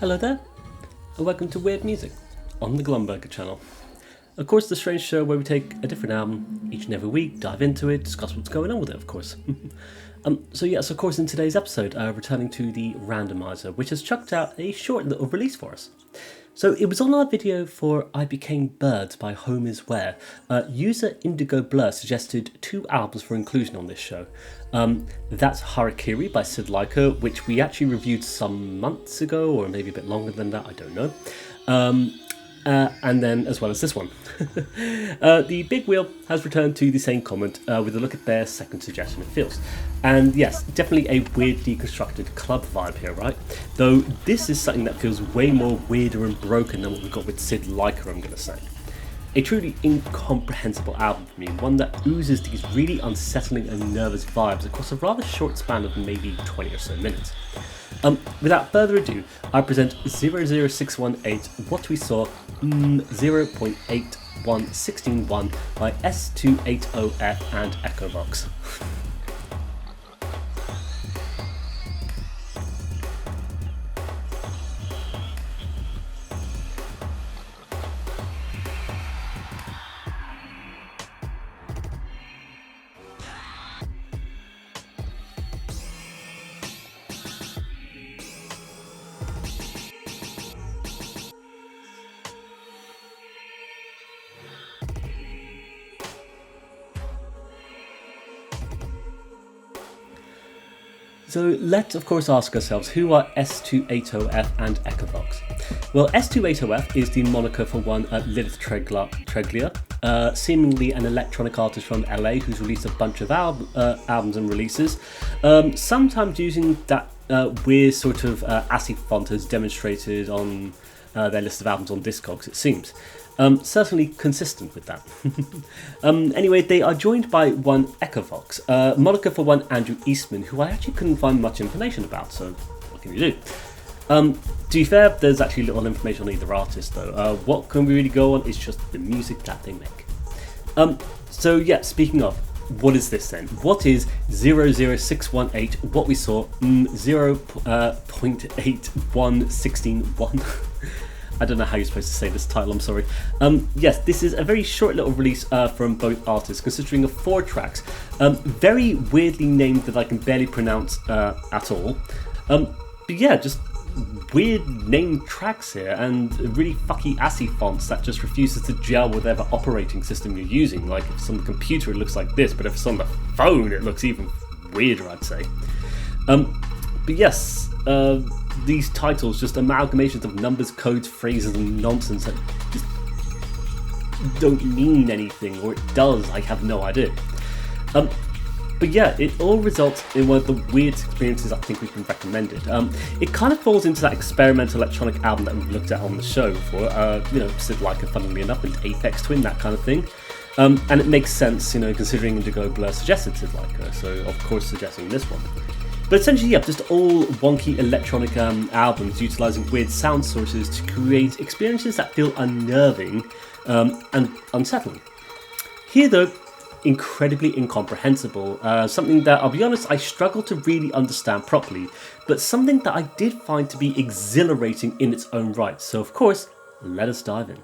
Hello there, and welcome to Weird Music on the Glumberger channel. Of course, the strange show where we take a different album each and every week, dive into it, discuss what's going on with it, of course. So of course, in today's episode, returning to the randomizer, which has chucked out a short little release for us. So it was on our video for I Became Birds by Home Is Where. User Indigoblur suggested two albums for inclusion on this show. That's Harikiri by Sd Laika, which we actually reviewed some months ago, or maybe a bit longer than that, I don't know. And then as well as this one. The Big Wheel has returned to the same comment with a look at their second suggestion, It Feels. And yes, definitely a weird deconstructed club vibe here, right? Though this is something that feels way more weirder and broken than what we got with Sd Laika, I'm going to say. A truly incomprehensible album for me, one that oozes these really unsettling and nervous vibes across a rather short span of maybe 20 or so minutes. Without further ado, I present 00618 What We Saw 0.81161 by S280F and Echavox. So let's of course ask ourselves, who are S280F and Echavox? Well, S280F is the moniker for one Lilith Treglia, seemingly an electronic artist from LA who's released a bunch of albums and releases, sometimes using that weird sort of ASCII font as demonstrated on their list of albums on Discogs, it seems. Certainly consistent with that. Anyway, they are joined by one Echavox, moniker for one Andrew Eastman, who I actually couldn't find much information about, so what can you do? To be fair, there's actually little information on either artist though. What can we really go on is just the music that they make. So yeah, speaking of, what is this then? What is 00618, What We Saw 0.81161? I don't know how you're supposed to say this title, I'm sorry. Yes, this is a very short little release from both artists, consisting of 4 tracks, very weirdly named that I can barely pronounce at all. But yeah, just weird named tracks here, and really fucky ASCII fonts that just refuses to gel with whatever operating system you're using. Like, if it's on the computer it looks like this, but if it's on the phone it looks even weirder, I'd say. But yes, these titles, just amalgamations of numbers, codes, phrases and nonsense that just don't mean anything, or it does, I have no idea. But yeah, it all results in one of the weirdest experiences I think we've been recommended. It kind of falls into that experimental electronic album that we've looked at on the show before, Sd Laika, funnily enough, and Aphex Twin, that kind of thing. And it makes sense, considering Indigoblur suggested Sd Laika, so of course suggesting this one. But essentially, yeah, just all wonky electronic albums utilising weird sound sources to create experiences that feel unnerving and unsettling. Here, though, incredibly incomprehensible, something that, I'll be honest, I struggle to really understand properly, but something that I did find to be exhilarating in its own right. So, of course, let us dive in.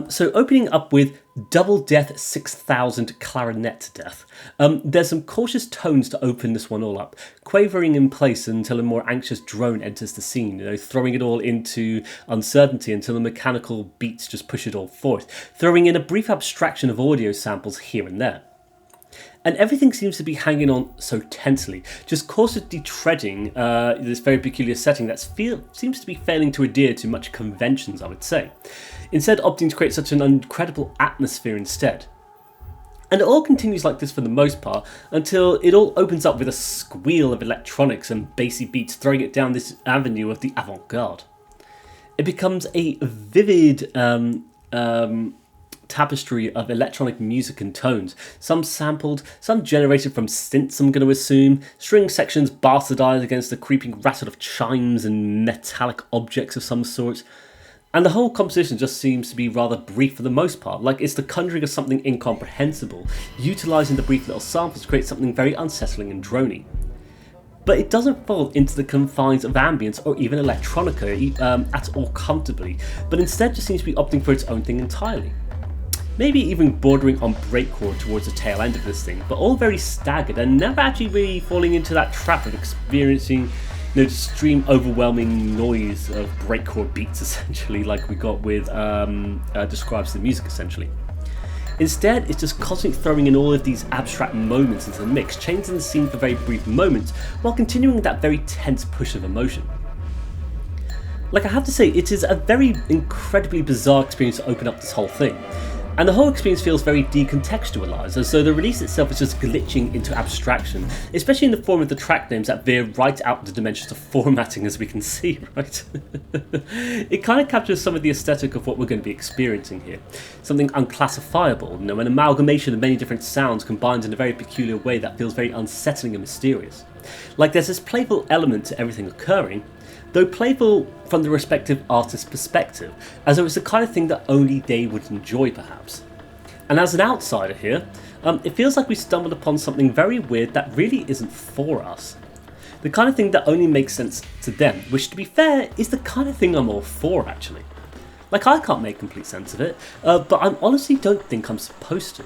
So opening up with Double Death 6000 Clarinet Death. There's some cautious tones to open this one all up, quavering in place until a more anxious drone enters the scene, throwing it all into uncertainty until the mechanical beats just push it all forth, throwing in a brief abstraction of audio samples here and there. And everything seems to be hanging on so tensely, just cautiously treading this very peculiar setting that seems to be failing to adhere to much conventions, I would say. Instead opting to create such an incredible atmosphere instead. And it all continues like this for the most part, until it all opens up with a squeal of electronics and bassy beats throwing it down this avenue of the avant-garde. It becomes a vivid tapestry of electronic music and tones, some sampled, some generated from synths, I'm going to assume, string sections bastardized against the creeping rattle of chimes and metallic objects of some sort. And the whole composition just seems to be rather brief for the most part, like it's the conjuring of something incomprehensible, utilising the brief little samples to create something very unsettling and drony. but it doesn't fall into the confines of ambience or even electronica at all comfortably, but instead just seems to be opting for its own thing entirely. Maybe even bordering on breakcore towards the tail end of this thing, but all very staggered and never actually really falling into that trap of experiencing extreme overwhelming noise of breakcore beats, essentially, like we got with describes the music, essentially. Instead, it's just constantly throwing in all of these abstract moments into the mix, changing the scene for very brief moments, while continuing that very tense push of emotion. Like, I have to say, it is a very incredibly bizarre experience to open up this whole thing. And the whole experience feels very decontextualised, as though the release itself is just glitching into abstraction, especially in the form of the track names that veer right out the dimensions of formatting, as we can see, right? It kind of captures some of the aesthetic of what we're going to be experiencing here. Something unclassifiable, an amalgamation of many different sounds combined in a very peculiar way that feels very unsettling and mysterious. Like, there's this playful element to everything occurring, though playful from the respective artist's perspective, as though it's the kind of thing that only they would enjoy, perhaps. And as an outsider here, it feels like we stumbled upon something very weird that really isn't for us. The kind of thing that only makes sense to them, which, to be fair, is the kind of thing I'm all for, actually. Like, I can't make complete sense of it, but I honestly don't think I'm supposed to.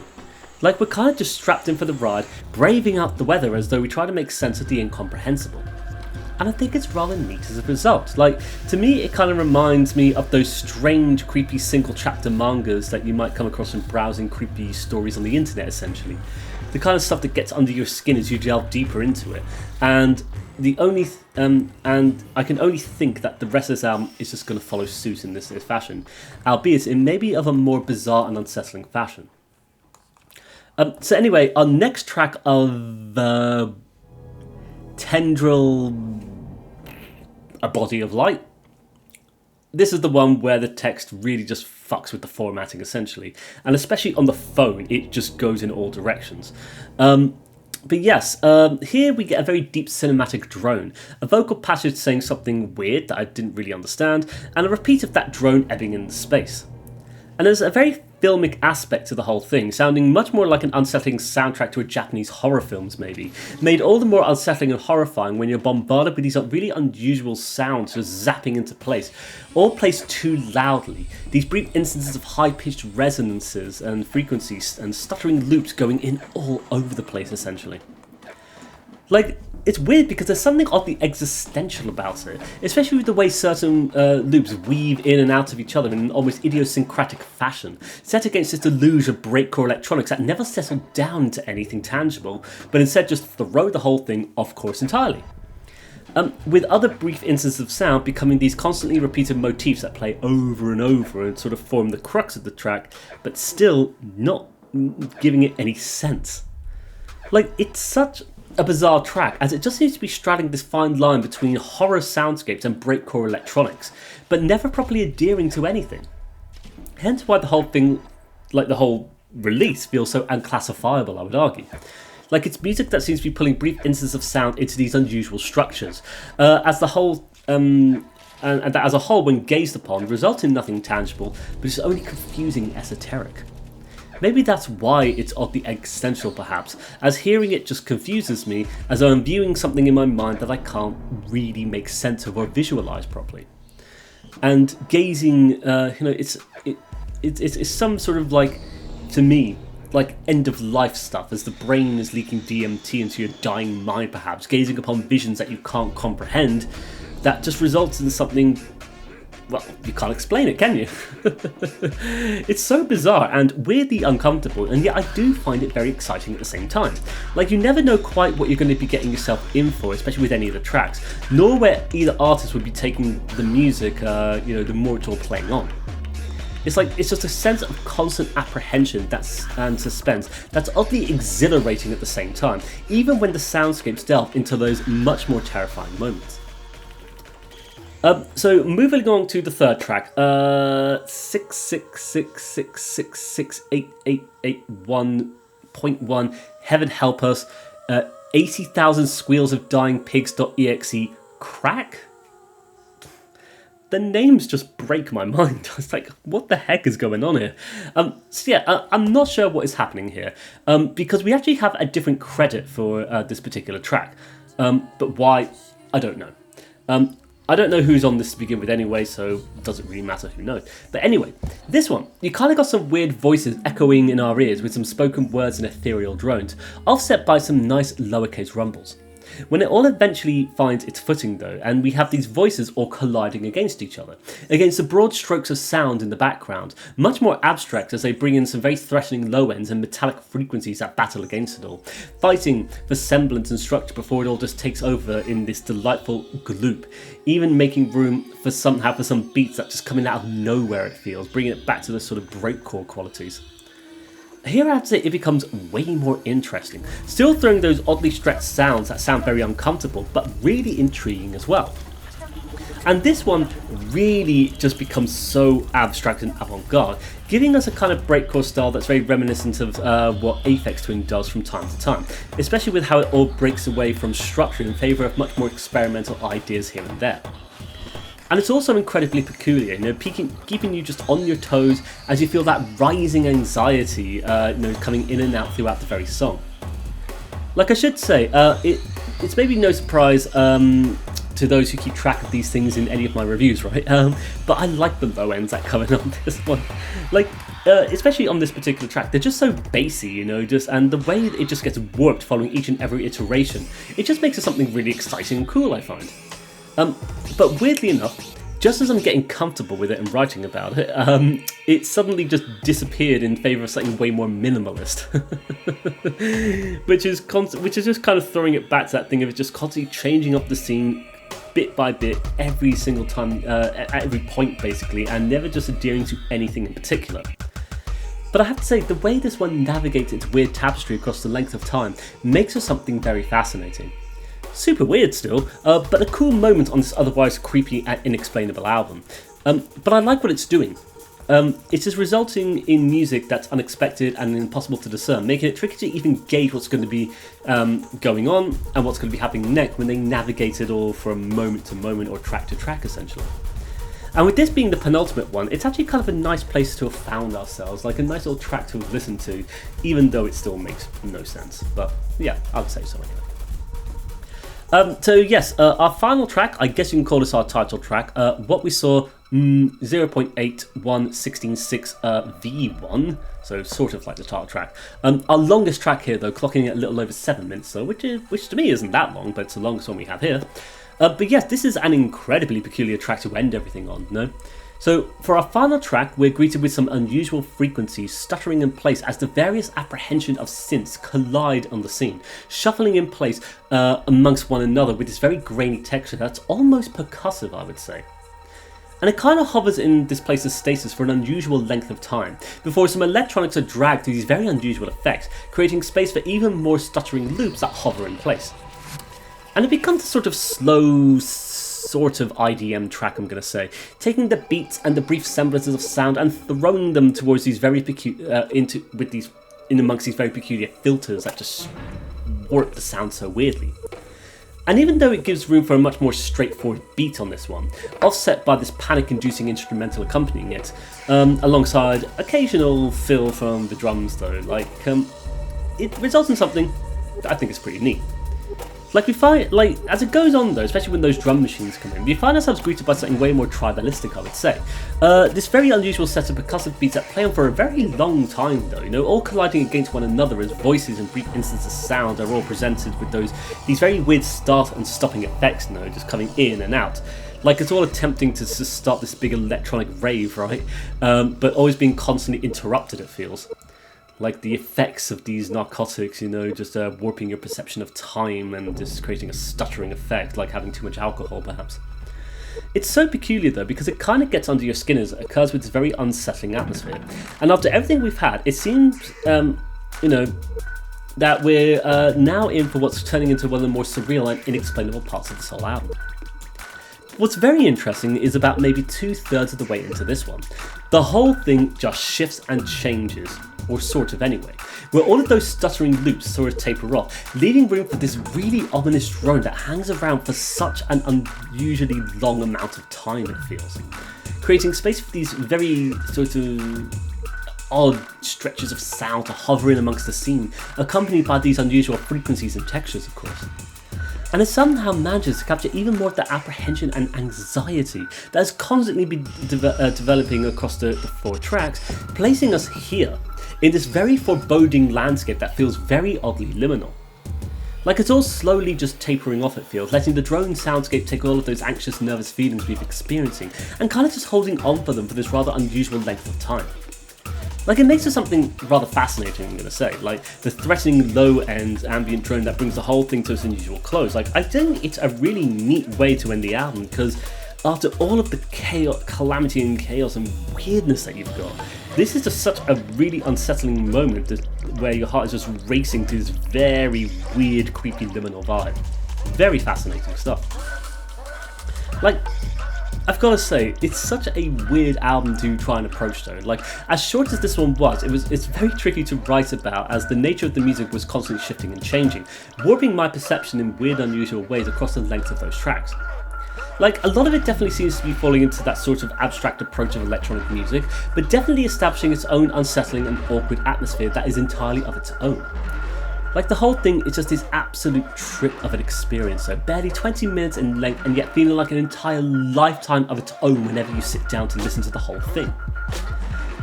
Like, we're kind of just strapped in for the ride, braving out the weather as though we try to make sense of the incomprehensible. And I think it's rather neat as a result. Like, to me, it kind of reminds me of those strange, creepy single-chapter mangas that you might come across when browsing creepy stories on the internet, essentially. The kind of stuff that gets under your skin as you delve deeper into it. And and I can only think that the rest of this album is just going to follow suit in this fashion, albeit in maybe of a more bizarre and unsettling fashion. So anyway, our next track of Tendril, A Body of Light. This is the one where the text really just fucks with the formatting, essentially. And especially on the phone, it just goes in all directions. But yes, here we get a very deep cinematic drone, a vocal passage saying something weird that I didn't really understand, and a repeat of that drone ebbing into space. And there's a very filmic aspect to the whole thing, sounding much more like an unsettling soundtrack to a Japanese horror films, maybe, made all the more unsettling and horrifying when you're bombarded with these really unusual sounds just zapping into place, all placed too loudly, these brief instances of high-pitched resonances and frequencies and stuttering loops going in all over the place, essentially. Like, it's weird because there's something oddly existential about it, especially with the way certain loops weave in and out of each other in an almost idiosyncratic fashion, set against this deluge of breakcore electronics that never settle down into anything tangible, but instead just throw the whole thing off course entirely. With other brief instances of sound becoming these constantly repeated motifs that play over and over and sort of form the crux of the track, but still not giving it any sense. Like, it's such a bizarre track, as it just seems to be straddling this fine line between horror soundscapes and breakcore electronics, but never properly adhering to anything. Hence why the whole thing, like the whole release, feels so unclassifiable, I would argue. Like, it's music that seems to be pulling brief instances of sound into these unusual structures, as the whole, and that as a whole, when gazed upon, result in nothing tangible, but is only confusing and esoteric. Maybe that's why it's oddly existential, perhaps, as hearing it just confuses me, as though I'm viewing something in my mind that I can't really make sense of or visualise properly. And gazing, it's some sort of, like, to me, like end-of-life stuff, as the brain is leaking DMT into your dying mind, perhaps, gazing upon visions that you can't comprehend, that just results in something. Well, you can't explain it, can you? It's so bizarre and weirdly uncomfortable, and yet I do find it very exciting at the same time. Like, you never know quite what you're going to be getting yourself in for, especially with any of the tracks, nor where either artist would be taking the music, the more it's all playing on. It's just a sense of constant apprehension and suspense that's oddly exhilarating at the same time, even when the soundscapes delve into those much more terrifying moments. So moving on to the third track, 666668881.1, Heaven Help Us, 80,000 Squeals of Dying Pigs.exe, crack? The names just break my mind. I was like, what the heck is going on here? I'm not sure what is happening here, because we actually have a different credit for this particular track. but why, I don't know. I don't know who's on this to begin with anyway, so it doesn't really matter who knows. But anyway, this one, you kind of got some weird voices echoing in our ears with some spoken words and ethereal drones, offset by some nice lowercase rumbles. When it all eventually finds its footing though, and we have these voices all colliding against each other, against the broad strokes of sound in the background, much more abstract as they bring in some very threatening low ends and metallic frequencies that battle against it all, fighting for semblance and structure before it all just takes over in this delightful gloop, even making room for some beats that just coming out of nowhere it feels, bringing it back to the sort of breakcore qualities. Here I'd say it becomes way more interesting, still throwing those oddly stretched sounds that sound very uncomfortable, but really intriguing as well. And this one really just becomes so abstract and avant-garde, giving us a kind of breakcore style that's very reminiscent of what Aphex Twin does from time to time, especially with how it all breaks away from structure in favour of much more experimental ideas here and there. And it's also incredibly peculiar, keeping you just on your toes as you feel that rising anxiety, coming in and out throughout the very song. Like I should say, it's maybe no surprise to those who keep track of these things in any of my reviews, right? But I like the low ends that come in on this one, especially on this particular track. They're just so bassy, and the way it just gets warped following each and every iteration, it just makes it something really exciting and cool, I find. But weirdly enough, just as I'm getting comfortable with it and writing about it, it suddenly just disappeared in favour of something way more minimalist, which is just kind of throwing it back to that thing of it just constantly changing up the scene bit by bit every single time, at every point basically, and never just adhering to anything in particular. But I have to say, the way this one navigates its weird tapestry across the length of time makes for something very fascinating. Super weird still, but a cool moment on this otherwise creepy and inexplainable album. But I like what it's doing. It is resulting in music that's unexpected and impossible to discern, making it tricky to even gauge what's going to be going on and what's going to be happening next when they navigate it all from moment to moment or track to track essentially. And with this being the penultimate one, it's actually kind of a nice place to have found ourselves, like a nice little track to have listened to, even though it still makes no sense. But yeah, I would say so anyway. So yes, our final track, I guess you can call this our title track, what we saw 0.81166 V1, so sort of like the title track. Our longest track here though, clocking at a little over 7 minutes though, which to me isn't that long, but it's the longest one we have here. But yes, this is an incredibly peculiar track to end everything on, no? So for our final track, we're greeted with some unusual frequencies stuttering in place as the various apprehension of synths collide on the scene, shuffling in place amongst one another with this very grainy texture that's almost percussive, I would say. And it kind of hovers in this place of stasis for an unusual length of time, before some electronics are dragged through these very unusual effects, creating space for even more stuttering loops that hover in place. And it becomes a sort of slow, sort of IDM track, I'm going to say, taking the beats and the brief semblances of sound and throwing them towards these very amongst these very peculiar filters that just warp the sound so weirdly. And even though it gives room for a much more straightforward beat on this one, offset by this panic-inducing instrumental accompanying it, alongside occasional fill from the drums though, it results in something that I think is pretty neat. We find, as it goes on though, especially when those drum machines come in, we find ourselves greeted by something way more tribalistic, I would say. This very unusual set of percussive beats that play on for a very long time though, all colliding against one another as voices and brief instances of sound are all presented with these very weird start and stopping effects, just coming in and out. It's all attempting to start this big electronic rave, right? But always being constantly interrupted, it feels. Like the effects of these narcotics, just warping your perception of time and just creating a stuttering effect, like having too much alcohol, perhaps. It's so peculiar, though, because it kind of gets under your skin as it occurs with this very unsettling atmosphere. And after everything we've had, it seems, that we're now in for what's turning into one of the more surreal and inexplainable parts of this whole album. What's very interesting is about maybe 2/3 of the way into this one, the whole thing just shifts and changes, or sort of anyway, where all of those stuttering loops sort of taper off, leaving room for this really ominous drone that hangs around for such an unusually long amount of time, it feels, creating space for these very sort of odd stretches of sound to hover in amongst the scene, accompanied by these unusual frequencies and textures, of course. and it somehow manages to capture even more of the apprehension and anxiety that has constantly been developing across the 4 tracks, placing us here, in this very foreboding landscape that feels very oddly liminal. Like it's all slowly just tapering off, it feels, letting the drone soundscape take all of those anxious, nervous feelings we've experiencing, and kind of just holding on for them for this rather unusual length of time. Like it makes for something rather fascinating, I'm gonna say, like the threatening low-end ambient drone that brings the whole thing to its unusual close. Like I think it's a really neat way to end the album, because after all of the chaos, calamity and chaos and weirdness that you've got, this is just such a really unsettling moment where your heart is just racing to this very weird, creepy, liminal vibe. Very fascinating stuff. Like, I've got to say, it's such a weird album to try and approach though. Like, as short as this one was, it's very tricky to write about, as the nature of the music was constantly shifting and changing, warping my perception in weird, unusual ways across the length of those tracks. Like, a lot of it definitely seems to be falling into that sort of abstract approach of electronic music, but definitely establishing its own unsettling and awkward atmosphere that is entirely of its own. Like, the whole thing is just this absolute trip of an experience, so barely 20 minutes in length and yet feeling like an entire lifetime of its own whenever you sit down to listen to the whole thing.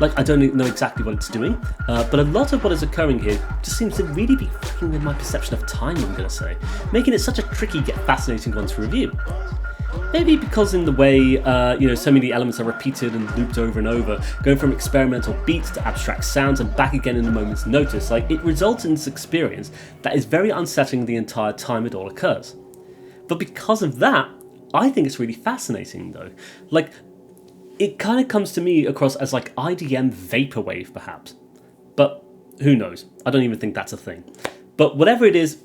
Like, I don't know exactly what it's doing, but a lot of what is occurring here just seems to really be fucking with my perception of time, I'm gonna say, making it such a tricky yet fascinating one to review. Maybe because in the way, so many elements are repeated and looped over and over, going from experimental beats to abstract sounds and back again in a moment's notice, like it results in this experience that is very unsettling the entire time it all occurs. But because of that, I think it's really fascinating though. Like, it kind of comes to me across as like IDM vaporwave perhaps. But who knows? I don't even think that's a thing. But whatever it is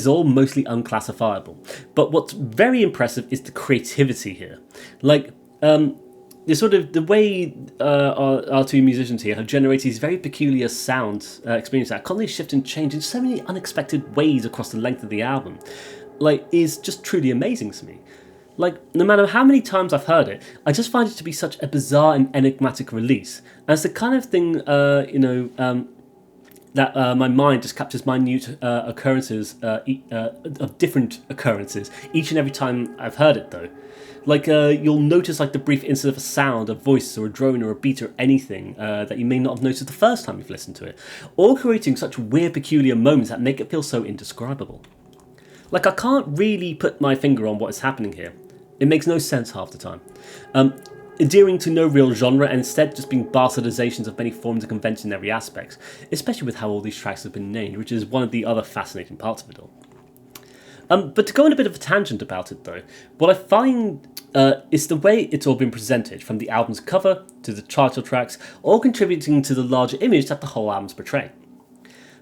all mostly unclassifiable. But what's very impressive is the creativity here. Like, the way our 2 musicians here have generated these very peculiar sound experiences that constantly shift and change in so many unexpected ways across the length of the album, like, is just truly amazing to me. Like, no matter how many times I've heard it, I just find it to be such a bizarre and enigmatic release. And it's the kind of thing, that my mind just captures minute occurrences of different occurrences each and every time I've heard it though. Like you'll notice like the brief instant of a sound, a voice or a drone or a beat or anything that you may not have noticed the first time you've listened to it, all creating such weird peculiar moments that make it feel so indescribable. Like I can't really put my finger on what is happening here. It makes no sense half the time. Adhering to no real genre and instead just being bastardizations of many forms and conventionary aspects, especially with how all these tracks have been named, which is one of the other fascinating parts of it all. But to go on a bit of a tangent about it though, what I find is the way it's all been presented, from the album's cover to the title tracks, all contributing to the larger image that the whole album's portraying.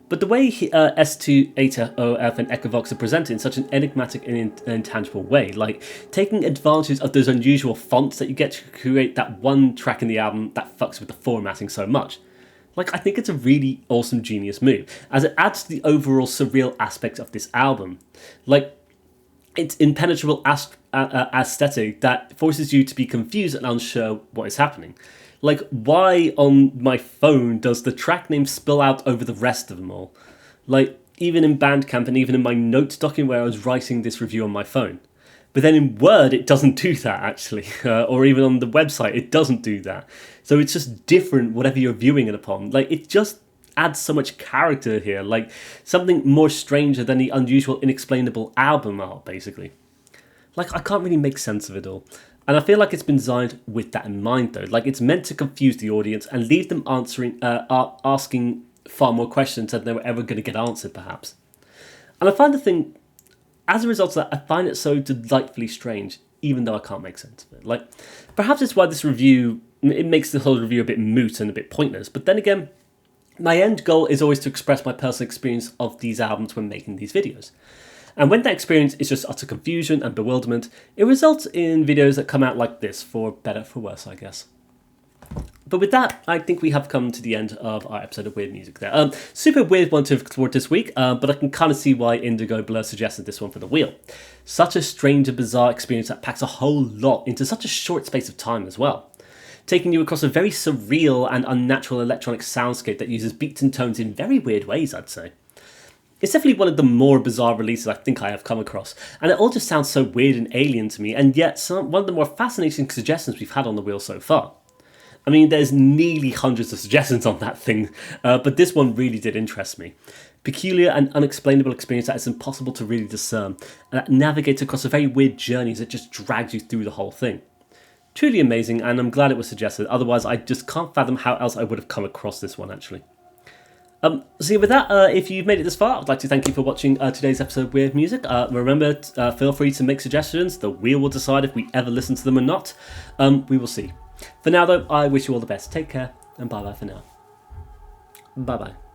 But the way S280F and Echavox are presented in such an enigmatic and intangible way, like taking advantage of those unusual fonts that you get to create that one track in the album that fucks with the formatting so much. Like, I think it's a really awesome, genius move, as it adds to the overall surreal aspect of this album. Like, it's impenetrable aesthetic that forces you to be confused and unsure what is happening. Like, why on my phone does the track name spill out over the rest of them all? Like, even in Bandcamp and even in my notes document where I was writing this review on my phone. But then in Word, it doesn't do that, actually. Or even on the website, it doesn't do that. So it's just different whatever you're viewing it upon. Like, it just adds so much character here. Like, something more stranger than the unusual, inexplainable album art, basically. Like, I can't really make sense of it all. And I feel like it's been designed with that in mind, though. Like, it's meant to confuse the audience and leave them asking far more questions than they were ever going to get answered, perhaps. And I find the thing, as a result of that, I find it so delightfully strange, even though I can't make sense of it. Like, perhaps it's why this review, it makes the whole review a bit moot and a bit pointless. But then again, my end goal is always to express my personal experience of these albums when making these videos. And when that experience is just utter confusion and bewilderment, it results in videos that come out like this, for better, for worse, I guess. But with that, I think we have come to the end of our episode of Weird Music there. Super weird one to explore this week, but I can kind of see why Indigoblur suggested this one for the wheel. Such a strange and bizarre experience that packs a whole lot into such a short space of time as well, taking you across a very surreal and unnatural electronic soundscape that uses beats and tones in very weird ways, I'd say. It's definitely one of the more bizarre releases I think I have come across, and it all just sounds so weird and alien to me, and yet one of the more fascinating suggestions we've had on the wheel so far. I mean, there's nearly hundreds of suggestions on that thing, but this one really did interest me. Peculiar and unexplainable experience that is impossible to really discern, and that navigates across a very weird journey as it just drags you through the whole thing. Truly amazing, and I'm glad it was suggested, otherwise I just can't fathom how else I would have come across this one actually. So with that, if you've made it this far, I'd like to thank you for watching today's episode of Weird Music. Remember, feel free to make suggestions. The wheel will decide if we ever listen to them or not. We will see. For now though, I wish you all the best. Take care, and bye bye for now. Bye bye.